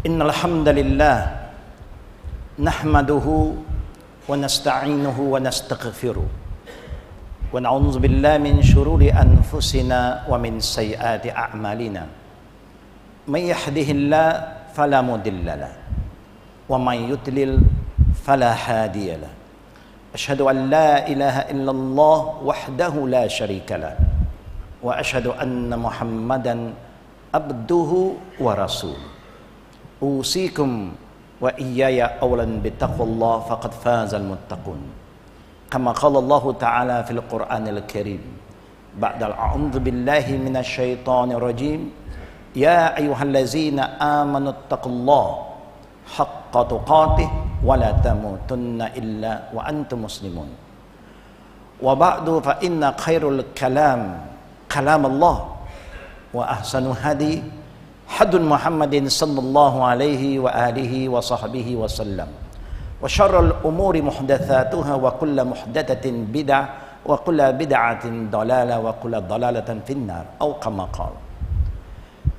Innal hamdalillah nahmaduhu wa nasta'inuhu wa nastaghfiruh wa na'udzu billahi min shururi anfusina wa min sayyiati a'malina. May yahdihillahu fala mudilla lahu wa may yudlil fala hadiya lahu. Asyhadu an la ilaha illallah wahdahu la syarika lahu wa asyhadu anna Muhammadan abduhu wa rasuluh. Usikum wa iyaya awlan bittaqwallah faqad fazal muttaqun. Kama qala Allah Ta'ala fil Qur'anil Karim. Ba'dal a'udzu billahi minasyaitonir rajim. Ya ayyuhallazina amanu taqullaha haqqa tuqatih wa la tamutunna illa wa antum muslimun. Wa ba'du fa inna khairul kalam Allah wa ahsanu hadi hadun Muhammadin sallallahu alaihi wa alihi wa sahbihi wa sallam. Wa syarrul umuri muhdatsatuha wa kullu muhdatsatin bid'ah wa kullu bid'atin dhalalah wa kullu dhalalatin finnar atau kama qala.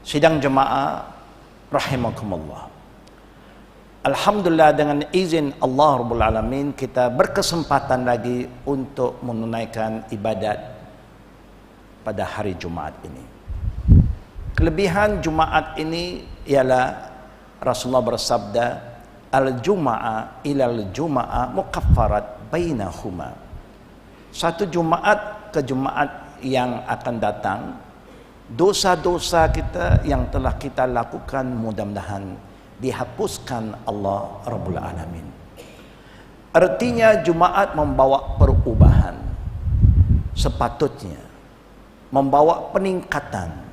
Sidang jemaah rahimakumullah. Alhamdulillah, dengan izin Allah Rabbul Alamin kita berkesempatan lagi untuk menunaikan ibadat pada hari Jumat ini. Kelebihan Jumaat ini ialah Rasulullah bersabda, al-Jum'ah ilal Jum'ah mukaffarat bainahuma. Satu Jumaat ke Jumaat yang akan datang, dosa-dosa kita yang telah kita lakukan mudah-mudahan dihapuskan Allah Rabbul Alamin. Artinya Jumaat membawa perubahan, sepatutnya membawa peningkatan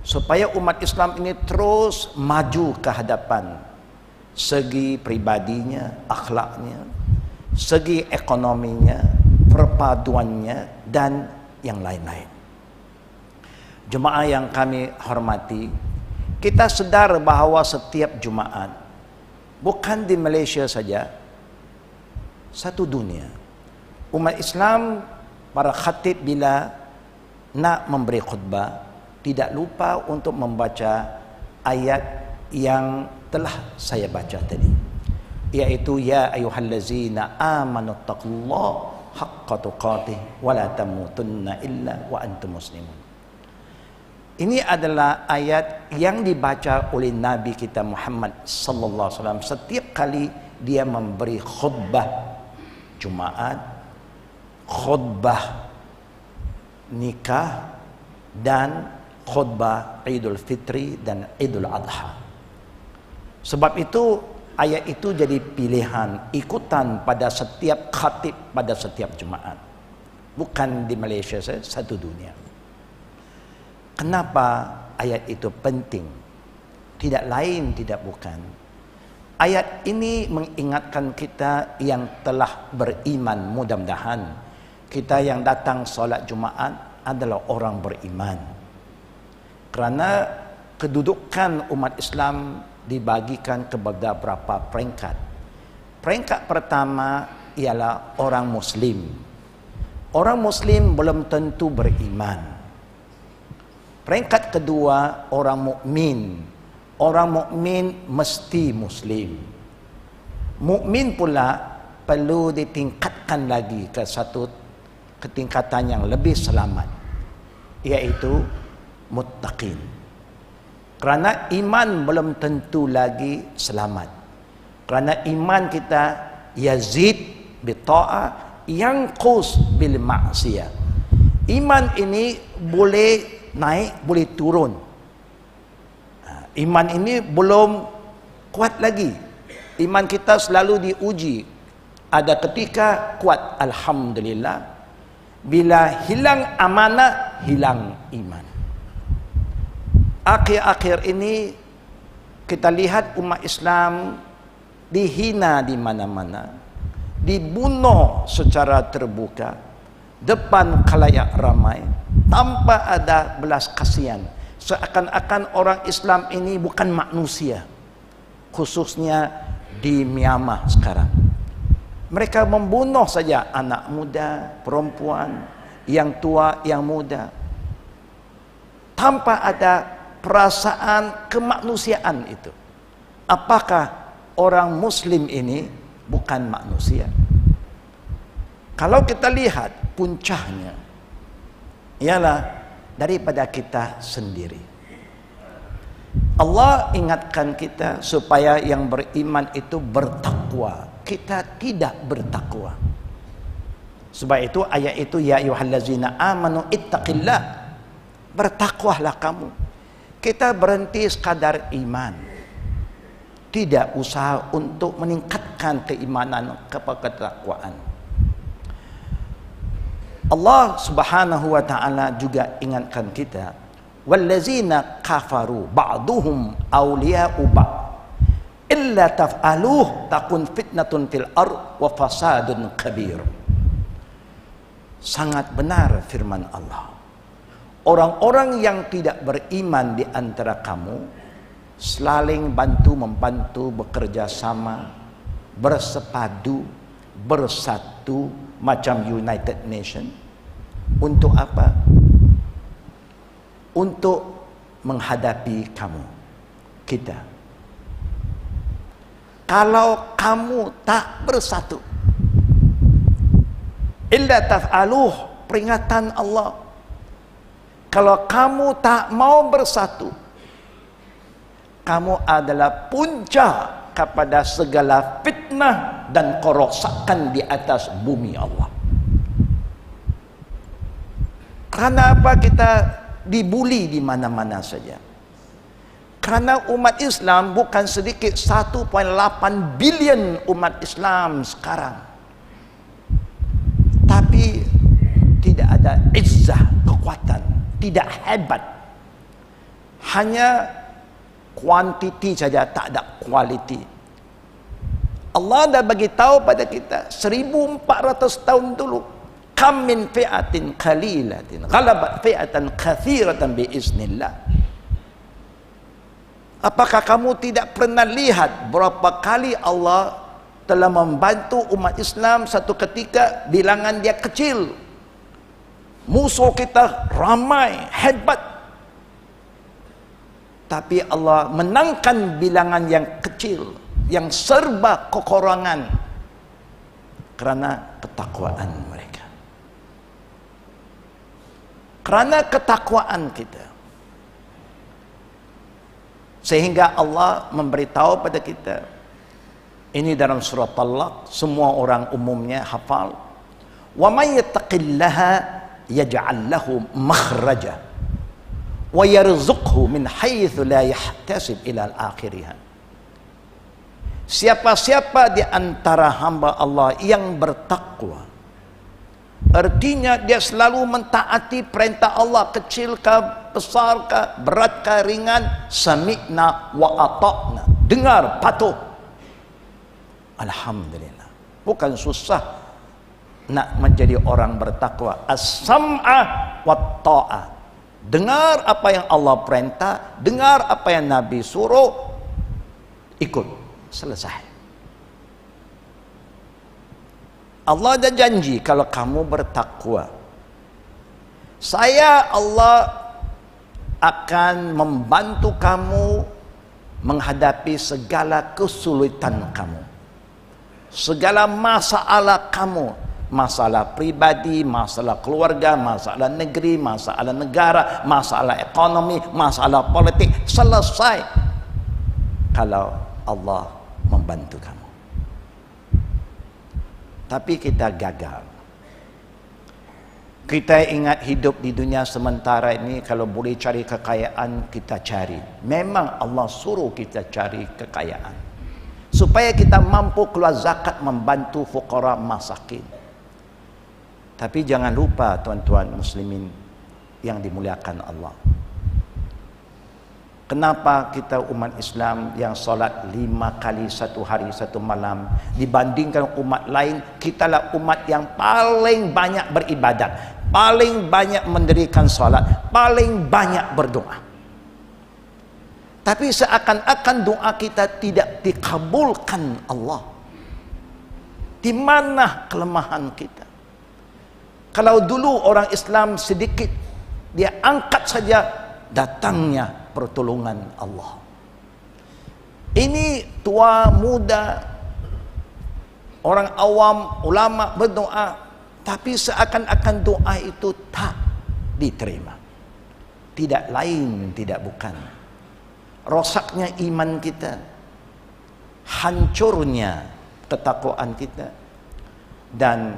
supaya umat Islam ini terus maju ke hadapan, segi pribadinya, akhlaknya, segi ekonominya, perpaduannya, dan yang lain-lain. Jemaah yang kami hormati, kita sedar bahawa setiap Jumaat, bukan di Malaysia saja, satu dunia, umat Islam, para khatib bila nak memberi khutbah, tidak lupa untuk membaca ayat yang telah saya baca tadi, yaitu ya ayyuhallazina amanu taqullaha haqqa tuqatih wa la tamutunna illa wa antum muslimun. Ini adalah ayat yang dibaca oleh Nabi kita Muhammad sallallahu alaihi wasallam setiap kali dia memberi khutbah Jumaat, khutbah nikah, dan khutbah Idul Fitri dan Idul Adha. Sebab itu ayat itu jadi pilihan ikutan pada setiap khatib pada setiap Jumaat. Bukan di Malaysia saja, satu dunia. Kenapa ayat itu penting? Tidak lain, tidak bukan. Ayat ini mengingatkan kita yang telah beriman, mudah-mudahan kita yang datang solat Jumaat adalah orang beriman. Kerana kedudukan umat Islam dibagikan kepada beberapa peringkat. Peringkat pertama ialah orang Muslim. Orang Muslim belum tentu beriman. Peringkat kedua orang mukmin. Orang mukmin mesti Muslim. Mukmin pula perlu ditingkatkan lagi ke satu ketingkatan yang lebih selamat, iaitu muttaqin. Kerana iman belum tentu lagi selamat. Kerana iman kita yazid bitta'ah, yanqus bil ma'siyah. Iman ini boleh naik, boleh turun. Iman ini belum kuat lagi. Iman kita selalu diuji. Ada ketika kuat, alhamdulillah. Bila hilang amanah, hilang iman. Akhir-akhir ini kita lihat umat Islam dihina di mana-mana, dibunuh secara terbuka depan khalayak ramai tanpa ada belas kasihan. Seakan-akan orang Islam ini bukan manusia, khususnya di Myanmar sekarang. Mereka membunuh saja anak muda, perempuan, yang tua, yang muda, tanpa ada perasaan kemanusiaan itu. apakah orang Muslim ini bukan manusia? Kalau kita lihat puncaknya ialah daripada kita sendiri. Allah ingatkan kita supaya yang beriman itu bertakwa. Kita tidak bertakwa. Sebab itu ayat itu, ya ayyuhallazina amanu ittaqillah, bertakwalah kamu. Kita berhenti sekadar iman, tidak usaha untuk meningkatkan keimanan kepada ketakwaan. Allah Subhanahu wa taala juga ingatkan kita, wallazina kafaru ba'duhum awliya'u ba'd illa taf'aluh takun fitnatun fil ard wa fasadun kabir. Sangat benar firman Allah. Orang-orang yang tidak beriman di antara kamu saling bantu-membantu, bekerja sama, bersepadu, bersatu macam United Nations. Untuk apa? Untuk menghadapi kamu, kita. Kalau kamu tak bersatu, illa taf'aluh, peringatan Allah. Kalau kamu tak mau bersatu, kamu adalah puncak kepada segala fitnah dan kerosakan di atas bumi Allah. Karena apa kita dibuli di mana-mana saja? Karena umat Islam bukan sedikit, 1,8 bilion umat Islam sekarang. Tapi tidak ada izzah, kekuatan, tidak hebat. Hanya kuantiti saja, tak ada kualiti. Allah dah bagi tahu pada kita 1400 tahun dulu, kam min fi'atin qalilatin ghalabat fi'atan katsiratan biiznillah. Apakah kamu tidak pernah lihat berapa kali Allah telah membantu umat Islam satu ketika bilangan dia kecil, musuh kita ramai, hebat, tapi Allah menangkan bilangan yang kecil, yang serba kekurangan, karena ketakwaan mereka, karena ketakwaan kita. Sehingga Allah memberitahu pada kita, ini dalam surah Talaq, semua orang umumnya hafal, wa may yattaqillaha yaj'al lahu makhraja wa yarzuqhu min haitsu la yahtasib ila al-akhirih. Siapa-siapa di antara hamba Allah yang bertakwa, artinya dia selalu mentaati perintah Allah, kecil ke besar ke, berat ke ringan, sami'na wa ata'na, dengar, patuh. Alhamdulillah. Bukan susah nak menjadi orang bertakwa. As-sam'a wa ta'ah, dengar apa yang Allah perintah, dengar apa yang Nabi suruh, ikut, selesai. Allah ada janji, kalau kamu bertakwa, saya Allah akan membantu kamu menghadapi segala kesulitan kamu, segala masalah kamu, masalah pribadi, masalah keluarga, masalah negeri, masalah negara, masalah ekonomi, masalah politik, selesai kalau Allah membantu kamu. Tapi kita gagal. Kita ingat hidup di dunia sementara ini, kalau boleh cari kekayaan, kita cari. Memang Allah suruh kita cari kekayaan, supaya kita mampu keluar zakat, membantu fuqara masakin. Tapi jangan lupa tuan-tuan muslimin yang dimuliakan Allah, kenapa kita umat Islam yang solat 5 kali satu hari satu malam, dibandingkan umat lain, kitalah umat yang paling banyak beribadat, paling banyak mendirikan solat, paling banyak berdoa. Tapi seakan-akan doa kita tidak dikabulkan Allah. Di mana kelemahan kita? Kalau dulu orang Islam sedikit, dia angkat saja, datangnya pertolongan Allah. Ini tua, muda, orang awam, ulama berdoa, tapi seakan-akan doa itu tak diterima. Tidak lain, tidak bukan. Rosaknya iman kita, hancurnya ketakwaan kita, dan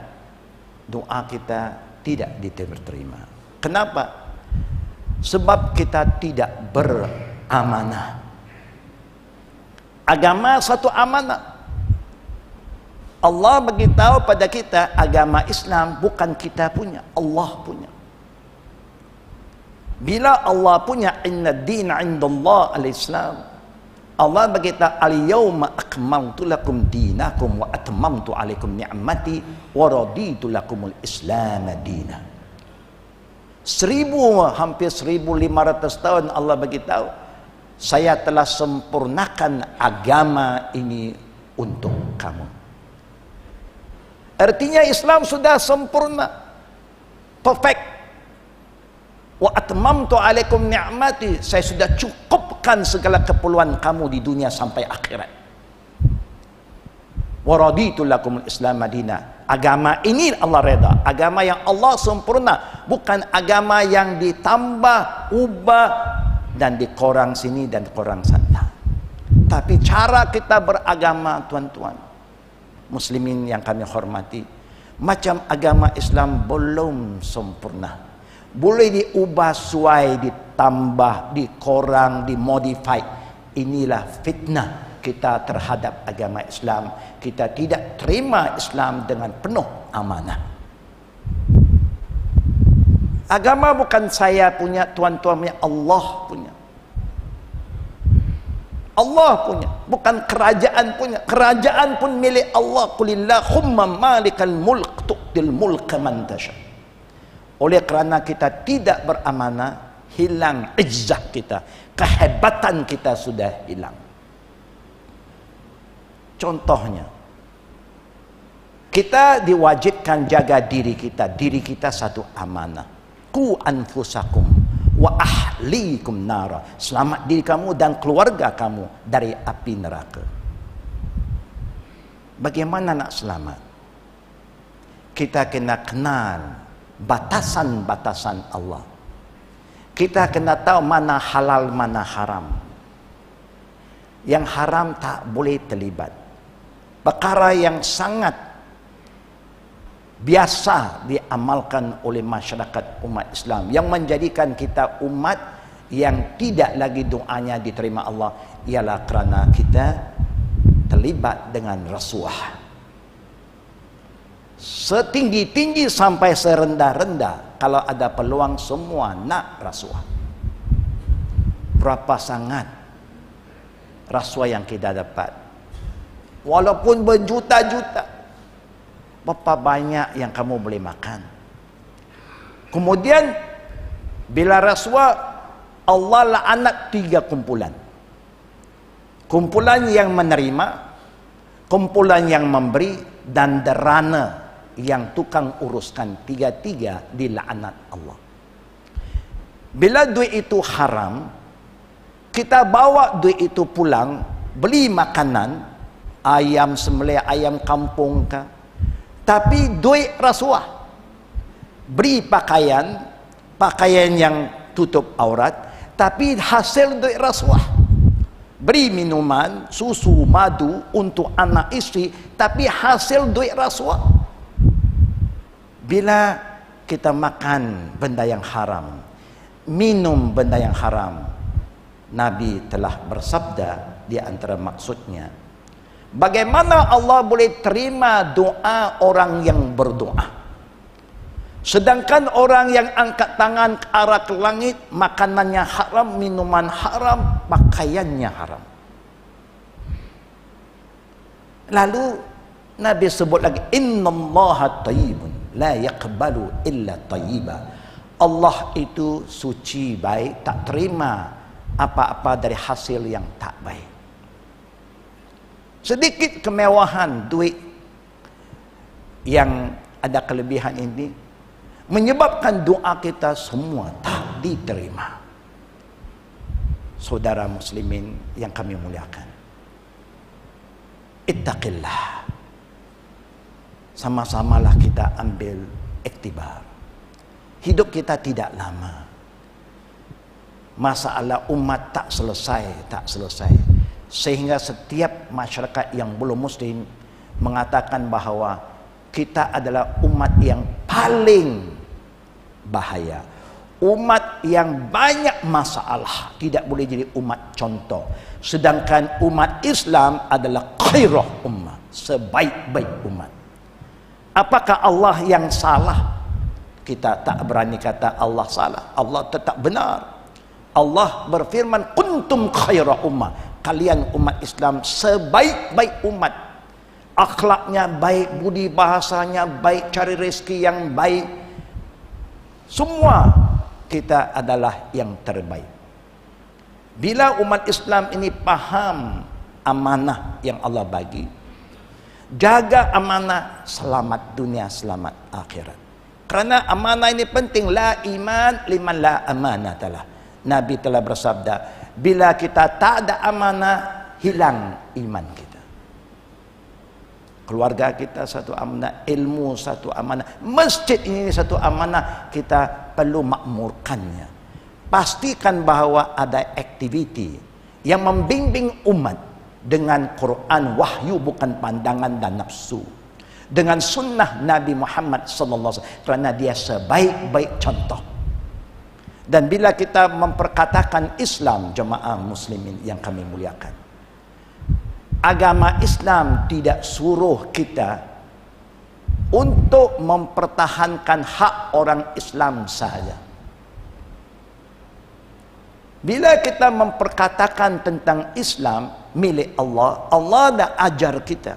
doa kita tidak diterima. Kenapa? Sebab kita tidak beramanah. Agama satu amanah. Allah beritahu pada kita, agama Islam bukan kita punya, Allah punya. Bila Allah punya, inna dina indallah al-Islam, Allah berkata, al-yawma akmaltu lakum dinakum wa atmamtu alaikum ni'mati wa raditu lakumul Islam dina. Hampir 1500 tahun Allah beritahu, saya telah sempurnakan agama ini untuk kamu. Artinya Islam sudah sempurna, perfect. Wa atmamtu alaikum ni'mati, saya sudah cukupkan segala keperluan kamu di dunia sampai akhirat. Wa raditu lakumul Islam madina. Agama ini Allah reda, agama yang Allah sempurna, bukan agama yang ditambah, ubah dan dikorang sini dan korang sana. Tapi cara kita beragama, tuan-tuan muslimin yang kami hormati, macam agama Islam belum sempurna. Boleh diubah, suai, ditambah, dikorang, dimodify. Inilah fitnah kita terhadap agama Islam. Kita tidak terima Islam dengan penuh amanah. Agama bukan saya punya, tuan-tuan punya, Allah punya. Allah punya, bukan kerajaan punya. Kerajaan pun milik Allah. Qulillahumma malikal mulk tu'til mulka man tasha. Oleh kerana kita tidak beramanah, hilang izzah kita, kehebatan kita sudah hilang. Contohnya, kita diwajibkan jaga diri kita satu amanah. Qu anfusakum wa ahlikum nara. Selamat diri kamu dan keluarga kamu dari api neraka. Bagaimana nak selamat? Kita kena kenal batasan-batasan Allah. Kita kena tahu mana halal, mana haram. Yang haram tak boleh terlibat. Perkara yang sangat biasa diamalkan oleh masyarakat umat Islam, yang menjadikan kita umat yang tidak lagi doanya diterima Allah, ialah kerana kita terlibat dengan rasuah. Setinggi-tinggi sampai serendah-rendah, kalau ada peluang semua nak rasuah. Berapa sangat rasuah yang kita dapat? Walaupun berjuta-juta, berapa banyak yang kamu boleh makan? Kemudian bila rasuah, Allah laknat 3 kumpulan. Kumpulan yang menerima, kumpulan yang memberi, dan derana yang tukang uruskan. 3-3 dilaknat Allah. Bila duit itu haram, kita bawa duit itu pulang, beli makanan, ayam sembelih, ayam kampung kah, tapi duit rasuah. Beri pakaian yang tutup aurat, tapi hasil duit rasuah. Beri minuman, susu, madu untuk anak isteri, tapi hasil duit rasuah. Bila kita makan benda yang haram, minum benda yang haram, Nabi telah bersabda di antara maksudnya, bagaimana Allah boleh terima doa orang yang berdoa, sedangkan orang yang angkat tangan ke arah ke langit, makanannya haram, minuman haram, pakaiannya haram. Lalu Nabi sebut lagi, innallaha thayyibun la yaqbalu illa thayyiba. Allah itu suci, baik, tak terima apa-apa dari hasil yang tak baik. Sedikit kemewahan duit yang ada kelebihan ini menyebabkan doa kita semua tak diterima. Saudara muslimin yang kami muliakan, Ittaqillah. Sama-samalah kita ambil iktibar. Hidup kita tidak lama. Masalah umat tak selesai. Sehingga setiap masyarakat yang belum muslim mengatakan bahwa kita adalah umat yang paling bahaya. Umat yang banyak masalah, tidak boleh jadi umat contoh. Sedangkan umat Islam adalah khairah ummah, sebaik-baik umat. Apakah Allah yang salah? Kita tak berani kata Allah salah. Allah tetap benar. Allah berfirman, kuntum khairah ummah. Kalian umat Islam sebaik-baik umat. Akhlaknya baik, budi bahasanya baik, cari rezeki yang baik. Semua kita adalah yang terbaik. Bila umat Islam ini paham amanah yang Allah bagi, jaga amanah, selamat dunia, selamat akhirat. Karena amanah ini penting. La iman liman la amanah telah. Nabi telah bersabda, bila kita tak ada amanah, hilang iman kita. Keluarga kita satu amanah, ilmu satu amanah, masjid ini satu amanah, kita perlu makmurkannya. Pastikan bahwa ada aktiviti yang membimbing umat dengan Quran wahyu, bukan pandangan dan nafsu, dengan sunnah Nabi Muhammad SAW, kerana dia sebaik-baik contoh. Dan bila kita memperkatakan Islam, jemaah muslimin yang kami muliakan, agama Islam tidak suruh kita untuk mempertahankan hak orang Islam saja. Bila kita memperkatakan tentang Islam milik Allah, Allah dah ajar kita.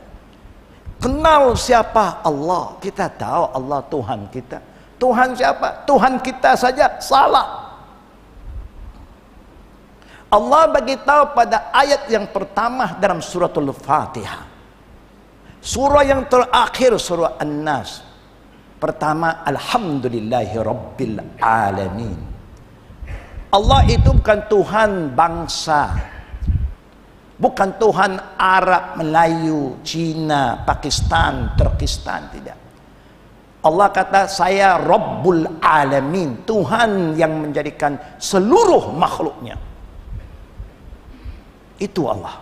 Kenal siapa Allah. Kita tahu Allah Tuhan kita. Tuhan siapa? Tuhan kita saja salah. Allah bagi tahu pada ayat yang pertama dalam suratul Fatihah. Surah yang terakhir, surah An-Nas. Pertama, Alhamdulillahi Rabbil Alamin. Allah itu bukan Tuhan bangsa. Bukan Tuhan Arab, Melayu, Cina, Pakistan, Turkistan, tidak. Allah kata, saya Rabbul Alamin. Tuhan yang menjadikan seluruh makhluknya. Itu Allah.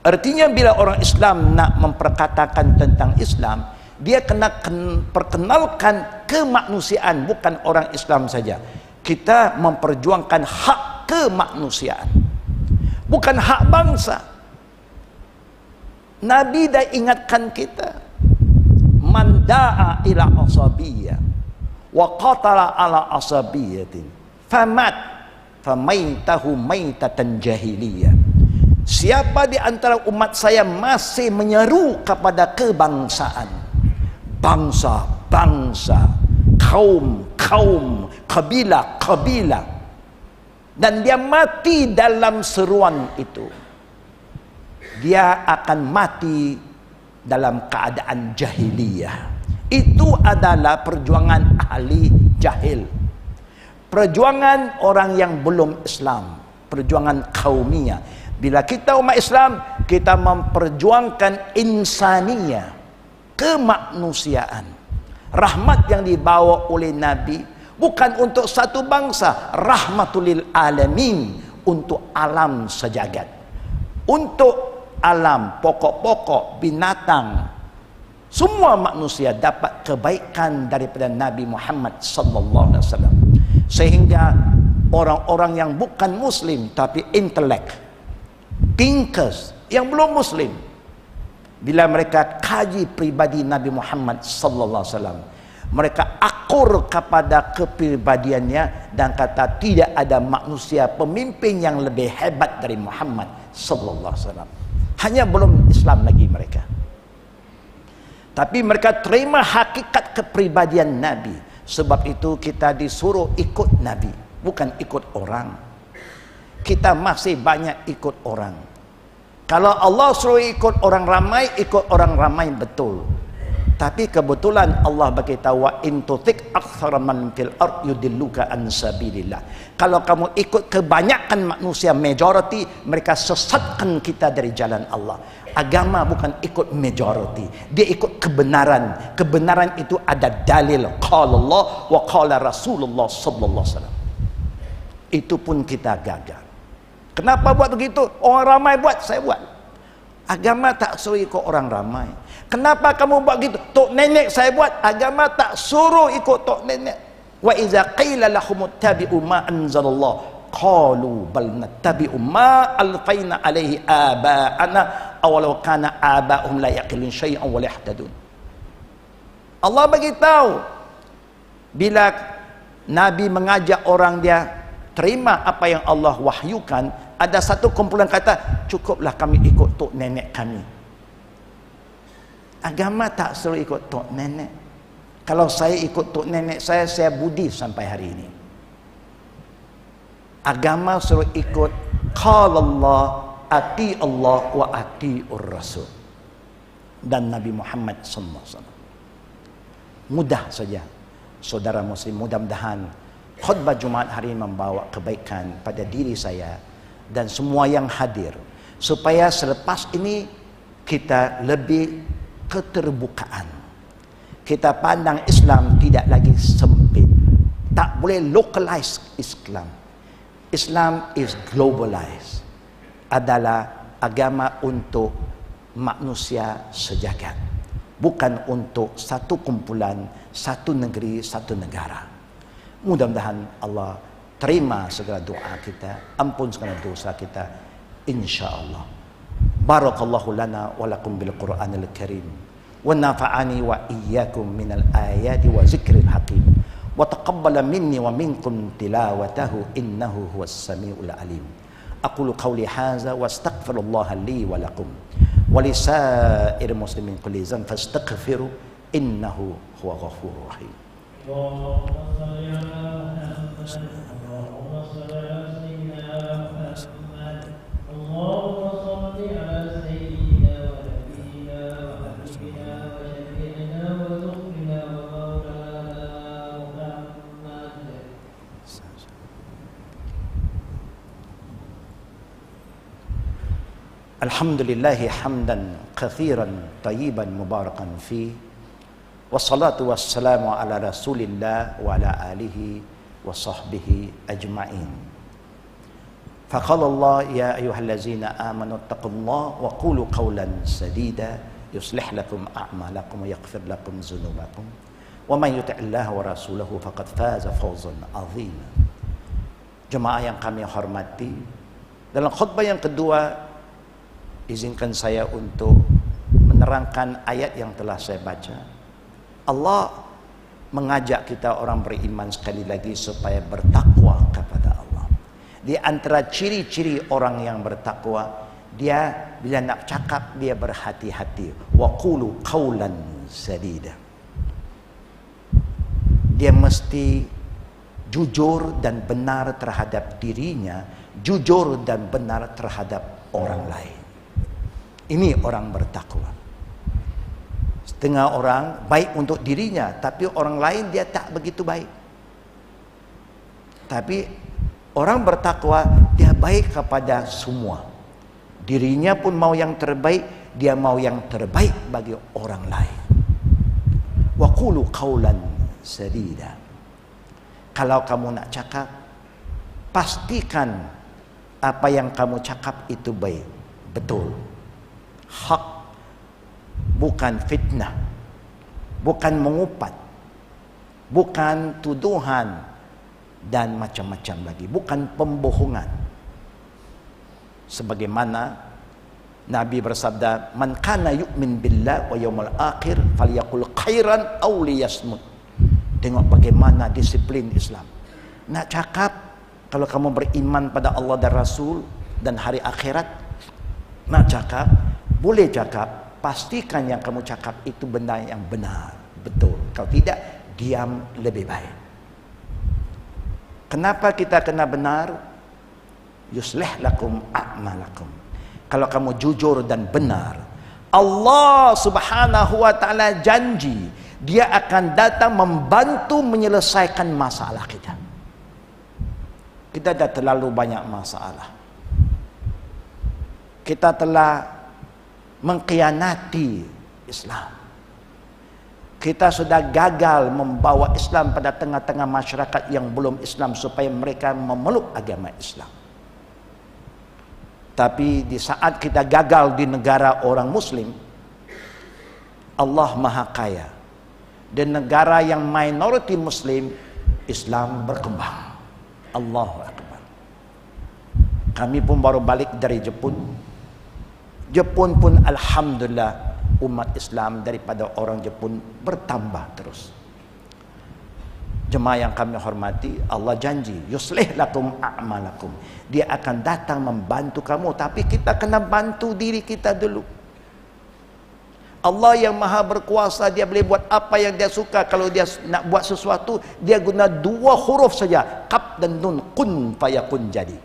Artinya bila orang Islam nak memperkatakan tentang Islam, dia kena perkenalkan kemanusiaan, bukan orang Islam saja. Kita memperjuangkan hak kemanusiaan, bukan hak bangsa. Nabi dah ingatkan kita, man da'a ila asabiyya wa qatala ala asabiyyatin famat famaitahu maitatan jahiliyah. Siapa di antara umat saya masih menyeru kepada kebangsaan, bangsa-bangsa, kaum-kaum, kabilah-kabilah, dan dia mati dalam seruan itu, dia akan mati dalam keadaan jahiliyah. Itu adalah perjuangan ahli jahil, perjuangan orang yang belum Islam, perjuangan kaumiyah. Bila kita umat Islam, kita memperjuangkan insaniyah, kemanusiaan. Rahmat yang dibawa oleh Nabi bukan untuk satu bangsa, rahmatulil alamin, untuk alam sejagat, untuk alam, pokok-pokok, binatang, semua manusia dapat kebaikan daripada Nabi Muhammad sallallahu alaihi wasallam. Sehingga orang-orang yang bukan muslim tapi intelek, thinkers, yang belum muslim, bila mereka kaji pribadi Nabi Muhammad sallallahu alaihi wasallam, mereka akur kepada kepribadiannya dan kata tidak ada manusia pemimpin yang lebih hebat dari Muhammad sallallahu alaihi wasallam. Hanya belum Islam lagi mereka. Tapi mereka terima hakikat kepribadian Nabi. Sebab itu kita disuruh ikut Nabi, bukan ikut orang. Kita masih banyak ikut orang. Kalau Allah suruh ikut orang ramai, ikut orang ramai betul. Tapi kebetulan Allah beritahu wa in tutik aktsara man fil ard yudilluka an sabilillah. Kalau kamu ikut kebanyakan manusia, majority, mereka sesatkan kita dari jalan Allah. Agama bukan ikut majority, dia ikut kebenaran. Kebenaran itu ada dalil, qala Allah wa qala Rasulullah sallallahu alaihi wasallam. Itu pun kita gagal. Kenapa buat begitu? Orang ramai buat, saya buat. Agama tak suruh ikut orang ramai. Kenapa kamu buat gitu? Tok nenek saya buat. Agama tak suruh ikut tok nenek. Wa iza qila lahum ittabi'u ma anzalallah qalu bal nattabi'u ma alfaina alaihi aba'ana aw law kana aba'uhum la yaqilun syai'an wa la yahtadun. Allah bagi tahu bila Nabi mengajak orang dia terima apa yang Allah wahyukan, ada satu kumpulan kata, cukuplah kami ikut tok nenek kami. Agama tak suruh ikut tok nenek. Kalau saya ikut tok nenek saya budi sampai hari ini. Agama suruh ikut qala Allah, ati Allah wa atiur Rasul dan Nabi Muhammad sallallahu alaihi wasallam. Mudah saja, saudara muslim. Mudah-mudahan khutbah Jumaat hari ini membawa kebaikan pada diri saya dan semua yang hadir, supaya selepas ini kita lebih keterbukaan. Kita pandang Islam tidak lagi sempit. Tak boleh localize Islam. Islam is globalized. Adalah agama untuk manusia sejagat. Bukan untuk satu kumpulan, satu negeri, satu negara. Mudah-mudahan Allah terima segala doa kita, ampun segala dosa kita, insya-Allah. Barakallahu lana wa lakum bil Qur'anil Karim wa nafa'ani wa iyyakum minal ayati wa zikril hakim wa taqabbala minni wa minkum tilawatahu innahu huwas samiul alim. Aqulu qawli hadza wa astaghfirullaha li wa lakum wa lisa'ir muslimin kulli dhanbin fastaghfiru innahu huwa ghafurur rahim. Alhamdulillahi hamdan kathiran tayyiban mubarakan fi wassalatu wassalamu ala rasulillah wa ala alihi wa sahbihi ajma'in. Faqala Allah ya ayyuhallazina amanu taqullaha wa qulu qawlan sadida yuslih lakum a'malakum wa yaghfir lakum dhunubakum wa man yuti'illaha wa rasulahu faqad faza fawzan 'azima. Jemaah yang kami hormati, dalam khutbah yang kedua izinkan saya untuk menerangkan ayat yang telah saya baca. Allah mengajak kita orang beriman sekali lagi supaya bertakwa kepada Allah. Di antara ciri-ciri orang yang bertakwa, dia bila nak cakap dia berhati-hati. Wa qulu qawlan sadida. Dia mesti jujur dan benar terhadap dirinya, jujur dan benar terhadap orang lain. Ini orang bertakwa. Setengah orang baik untuk dirinya, tapi orang lain dia tak begitu baik. Tapi orang bertakwa dia baik kepada semua. Dirinya pun mau yang terbaik, dia mau yang terbaik bagi orang lain. Wa qulu qawlan sadida. Kalau kamu nak cakap, pastikan apa yang kamu cakap itu baik, betul, hak, bukan fitnah, bukan mengupat, bukan tuduhan dan macam-macam lagi, bukan pembohongan. Sebagaimana Nabi bersabda, man kana yu'min billah wa yawmal akhir falyaqul khairan aw liyasmut. Tengok bagaimana disiplin Islam. Nak cakap, kalau kamu beriman pada Allah dan Rasul dan hari akhirat, nak cakap, boleh cakap, pastikan yang kamu cakap itu benar, yang benar, betul. Kalau tidak, diam lebih baik. Kenapa kita kena benar? Yuslih lakum a'malakum. Kalau kamu jujur dan benar, Allah Subhanahu wa taala janji Dia akan datang membantu menyelesaikan masalah kita. Kita dah terlalu banyak masalah. Kita telah mengkhianati Islam. Kita sudah gagal membawa Islam pada tengah-tengah masyarakat yang belum Islam supaya mereka memeluk agama Islam. Tapi di saat kita gagal di negara orang Muslim, Allah Maha Kaya. Dan negara yang minoriti Muslim, Islam berkembang. Allahu Akbar. Kami pun baru balik dari Jepun. Jepun pun alhamdulillah umat Islam daripada orang Jepun bertambah terus. Jemaah yang kami hormati, Allah janji yuslih lakum a'malakum. Dia akan datang membantu kamu, tapi kita kena bantu diri kita dulu. Allah yang maha berkuasa, Dia boleh buat apa yang Dia suka. Kalau Dia nak buat sesuatu, Dia guna 2 huruf saja, qaf dan nun, kun fayakun, jadi.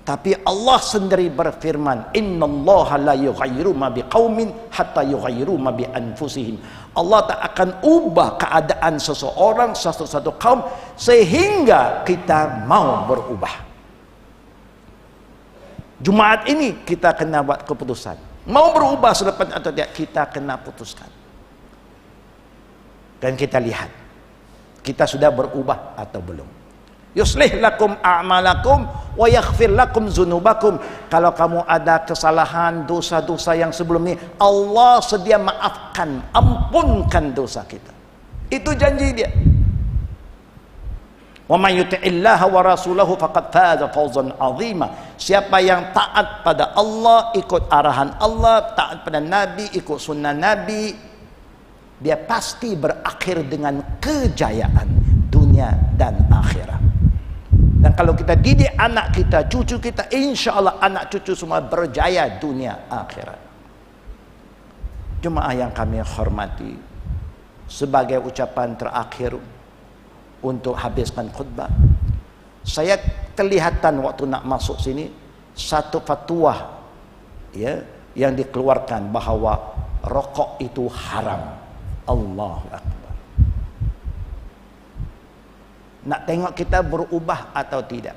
Tapi Allah sendiri berfirman, innallaha la yughayyiru ma biqaumin hatta yughayyiru ma bi anfusihim. Allah tak akan ubah keadaan seseorang, satu kaum, sehingga kita mau berubah. Jumaat ini kita kena buat keputusan. Mau berubah selepas atau tidak, kita kena putuskan. Dan kita lihat, kita sudah berubah atau belum. Yuslih lakum a'malakum wa yaghfir lakum dzunubakum. Kalau kamu ada kesalahan, dosa-dosa yang sebelum ini, Allah sedia maafkan, ampunkan dosa kita. Itu janji Dia. Wa may yuti'illaha wa rasulahu faqad faza fawzan 'azima. Siapa yang taat pada Allah, ikut arahan Allah, taat pada Nabi, ikut sunnah Nabi, dia pasti berakhir dengan kejayaan dunia dan akhirat. Dan kalau kita didik anak kita, cucu kita, insya Allah anak cucu semua berjaya dunia akhirat. Jemaah yang kami hormati, sebagai ucapan terakhir untuk habiskan khutbah, saya kelihatan waktu nak masuk sini satu fatwa ya yang dikeluarkan bahawa rokok itu haram. Allahu Akbar. Nak tengok kita berubah atau tidak.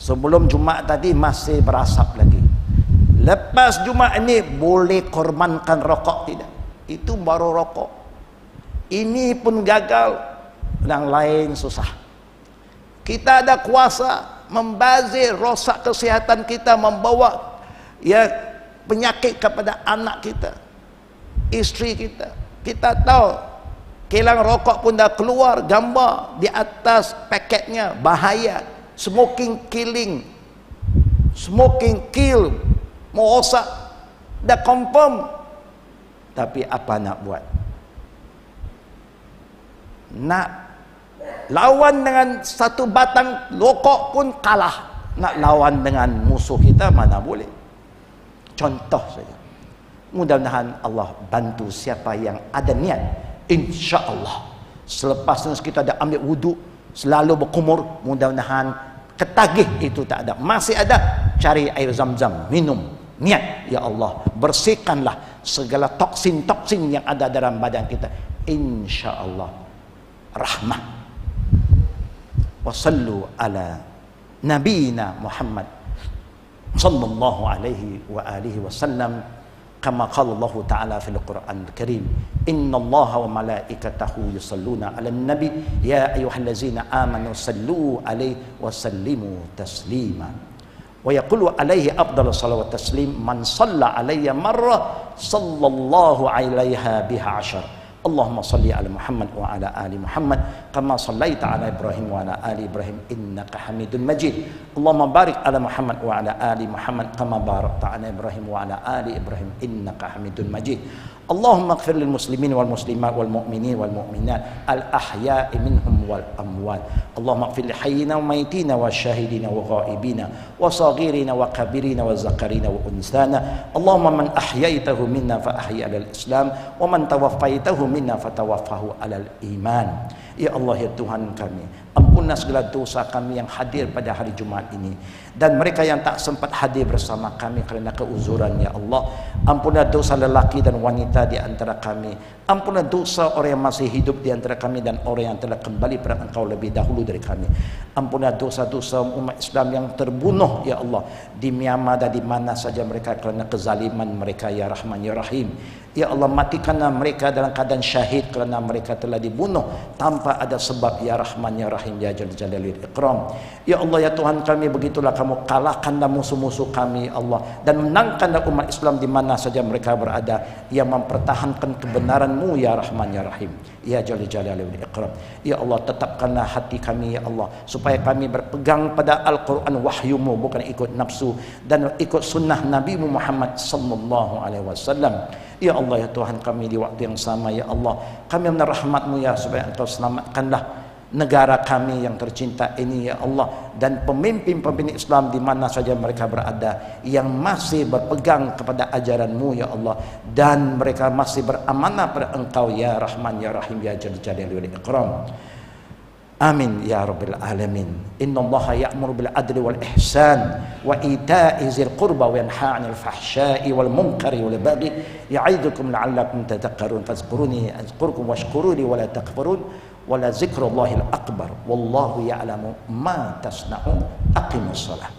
Sebelum Jumaat tadi masih berasap lagi. Lepas Jumaat ini boleh korbankan rokok tidak? Itu baru rokok. Ini pun gagal, yang lain susah. Kita ada kuasa membazir, rosak kesihatan kita, membawa ya penyakit kepada anak kita, isteri kita. Kita tahu kilang rokok pun dah keluar gambar di atas paketnya, bahaya, smoking killing, smoking kill, merosak, dah confirm. Tapi apa nak buat? Nak lawan dengan satu batang rokok pun kalah. Nak lawan dengan musuh kita mana boleh. Contoh saja. Mudah-mudahan Allah bantu siapa yang ada niat, insya-Allah selepas kita dah ambil wuduk, selalu berkumur, mudah-mudahan ketagih itu tak ada. Masih ada, cari air zam-zam, minum, niat, ya Allah bersihkanlah segala toksin-toksin yang ada dalam badan kita, insya-Allah rahmat. Wassallu ala nabiyina Muhammad sallallahu alaihi wa alihi wasallam kama qala Allah Ta'ala fil Qur'an al-Karim, innallaha wa malaikatahu yusalluna 'alan nabi ya ayyuhallazina amanu sallu 'alaihi wa sallimu taslima. Wa yaqulu 'alaihi afdhalus salawat taslim man shalla 'alayya marrah sallallahu 'alaiha biha 'ashar. Allahumma salli ala Muhammad wa ala ali Muhammad kama sallaita ala Ibrahim wa ala ali Ibrahim innaka Hamidun Majid. Allahumma barik ala Muhammad wa ala ali Muhammad kama barakta ala Ibrahim wa ala ali Ibrahim innaka Hamidun Majid. Allahumma ighfir lil muslimin wal muslimat wal mu'minin wal mu'minat al ahya'i minhum wal amwat. Allahumma ighfir li hayyina wa mayyitina wa syahidina wa ghaibina wa saghirina wa kabirina wa zakarina wa unsana. Allahumma man ahyaitahu minna fa ahyi alal Islam wa man tawaffaitahu minna fatawaffahu alal iman. Ya Allah, ya Tuhan kami, ampunlah segala dosa kami yang hadir pada hari Jumat ini, dan mereka yang tak sempat hadir bersama kami kerana keuzuran. Ya Allah, ampunlah dosa lelaki dan wanita di antara kami, ampunlah dosa orang yang masih hidup di antara kami dan orang yang telah kembali pada Engkau lebih dahulu dari kami. Ampunlah dosa-dosa umat Islam yang terbunuh, ya Allah, di Myanmar dan di mana saja mereka kerana kezaliman mereka, ya Rahman ya Rahim. Ya Allah, matikanlah mereka dalam keadaan syahid kerana mereka telah dibunuh tanpa ada sebab, ya Rahman ya Rahim ya Jal Jalalil Ikram. Ya Allah, ya Tuhan kami, begitulah kamu kalahkanlah musuh-musuh kami, Allah, dan menangkanlah umat Islam di mana saja mereka berada, yang mempertahankan kebenaran-Mu, ya Rahman ya Rahim ya Jal Jalalil Ikram. Ya Allah, tetapkanlah hati kami, ya Allah, supaya kami berpegang pada Al-Quran wahyu-Mu, bukan ikut nafsu, dan ikut sunnah Nabi Muhammad sallallahu alaihi wasallam. Ya Allah, ya Tuhan kami, di waktu yang sama, ya Allah, kami minta rahmat-Mu, ya, supaya Engkau selamatkanlah negara kami yang tercinta ini, ya Allah, dan pemimpin-pemimpin Islam di mana saja mereka berada, yang masih berpegang kepada ajaran-Mu, ya Allah, dan mereka masih beramanah pada Engkau, ya Rahman ya Rahim ya Jal Jalalil Ikram. Amin ya Rabbil Alamin. Inna Allaha ya'muru bil adli wal ihsan wa ita'i zil qurba wa yanha 'anil fahsya'i wal munkari wal baghi ya'idukum la'allakum tadhakkarun. Fazkuruni azkurkum washkuruni wa la takfurun wa la zikrullahil akbar wallahu ya'lamu ma tasna'un. Aqimus shalah.